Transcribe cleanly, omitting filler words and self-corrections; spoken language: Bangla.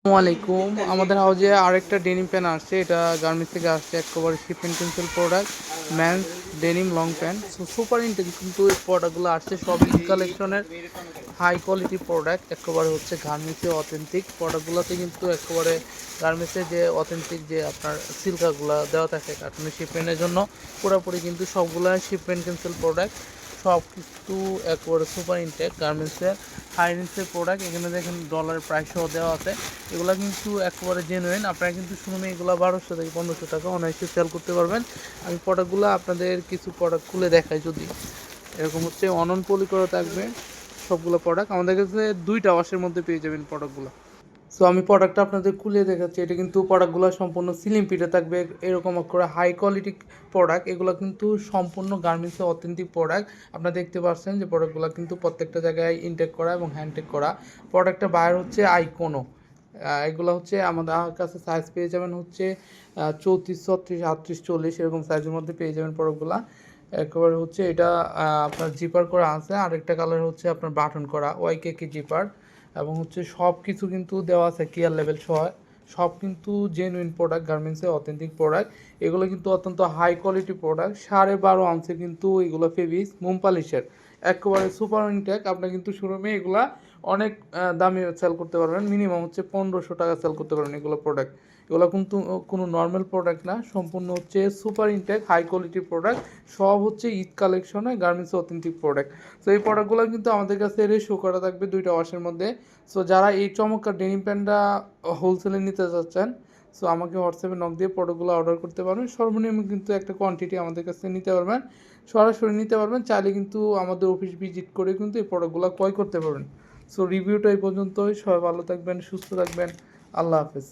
আসসালামু আলাইকুম। আমাদের হাউজে আরেকটা ডেনিম প্যান্ট আসছে। এটা গার্মেন্টস থেকে আসছে, একেবারে shipment cancel product, men's denim long pant. So super intake কিন্তু এই প্রোডাক্টগুলো আসছে সব ঈদ কালেকশনের হাই কোয়ালিটি প্রোডাক্ট, একেবারে হচ্ছে গার্মেন্টসের অথেন্টিক প্রোডাক্টগুলোতে কিন্তু একেবারে গার্মেন্টসের যে অথেন্টিক যে আপনার সিল্কাগুলো দেওয়া থাকে কার্টুনের শিপমেন্টের জন্য পুরোপুরি কিন্তু সবগুলো শিপমেন্ট ক্যান্সেল প্রোডাক্ট, সব কিছু একেবারে সুপার ইনটেক গার্মেন্টসের হাই রেঞ্জের প্রোডাক্ট। এখানে দেখেন ডলার প্রাইস সহ দেওয়া আছে। এগুলো কিন্তু একেবারে জেনুইন। আপনারা কিন্তু শুনুন, এগুলো 1200 থেকে 1500 টাকা অনায়াসে সেল করতে পারবেন। আমি প্রোডাক্টগুলো আপনাদের কিছু প্রোডাক্ট খুলে দেখাই। যদি এরকম হচ্ছে অনন পলি করা থাকবে সবগুলো প্রোডাক্ট, আমাদের কাছে 2টা ওয়াশের মধ্যে পেয়ে যাবেন প্রোডাক্টগুলো। সো আমি প্রোডাক্টটা আপনাদের খুলে দেখাচ্ছি। এটা কিন্তু প্রোডাক্টগুলো সম্পূর্ণ সিলিং ফিটে থাকবে, এরকম করে হাই কোয়ালিটি প্রোডাক্ট। এগুলো কিন্তু সম্পূর্ণ গার্মেন্টসের অথেন্টিক প্রোডাক্ট। আপনারা দেখতে পাচ্ছেন যে প্রোডাক্টগুলো কিন্তু প্রত্যেকটা জায়গায় ইনটেক করা এবং হ্যান্ডটেক করা। প্রোডাক্টটা বায়ার হচ্ছে আইকোনো। এগুলো হচ্ছে আমাদের কাছে সাইজ পেয়ে যাবেন হচ্ছে 34, 36, 38, 40 এরকম সাইজের মধ্যে পেয়ে যাবেন প্রোডাক্টগুলো। একেবারে হচ্ছে এটা আপনার জিপার করা আছে, আরেকটা কালার হচ্ছে আপনার বাটন করা ওয়াইকেকি জিপার, এবং হচ্ছে সব কিছু কিন্তু দেওয়া আছে কেয়ার লেভেল সহ। সব কিন্তু জেনুইন প্রোডাক্ট, গার্মেন্টসের অথেন্টিক প্রোডাক্ট। এগুলো কিন্তু অত্যন্ত হাই কোয়ালিটি প্রোডাক্ট। 12.5 আউন্সে কিন্তু এগুলো ফেভিস মোম পালিশের একেবারে সুপার ইনটেক। আপনি কিন্তু শোরুমে এগুলা অনেক দামে সেল করতে পারবেন, মিনিমাম হচ্ছে 1500 টাকা সেল করতে পারবেন এগুলো প্রোডাক্ট। এগুলো কিন্তু কোনো নর্মাল প্রোডাক্ট না, সম্পূর্ণ হচ্ছে super intake high quality product. সব হচ্ছে ঈদ কালেকশনে গার্মেন্টস অথেন্টিক প্রোডাক্ট। সো এই প্রোডাক্টগুলো কিন্তু আমাদের কাছে রেশো করা থাকবে 2টা ওয়াশের মধ্যে। সো যারা এই চমৎকার ডেনিম প্যান্টটা হোলসেলে নিতে চাচ্ছেন, সো আমাকে হোয়াটসঅ্যাপে নক দিয়ে প্রোডাক্টগুলো অর্ডার করতে পারবেন। সর্বনিম্ন কিন্তু একটা কোয়ান্টিটি আমাদের কাছে নিতে পারবেন, সরাসরি নিতে পারবেন। চাইলে কিন্তু আমাদের অফিস ভিজিট করে কিন্তু এই প্রোডাক্টগুলো ক্রয় করতে পারবেন। সো রিভিউটা এই পর্যন্তই। সবাই ভালো থাকবেন, সুস্থ থাকবেন। আল্লাহ হাফেজ।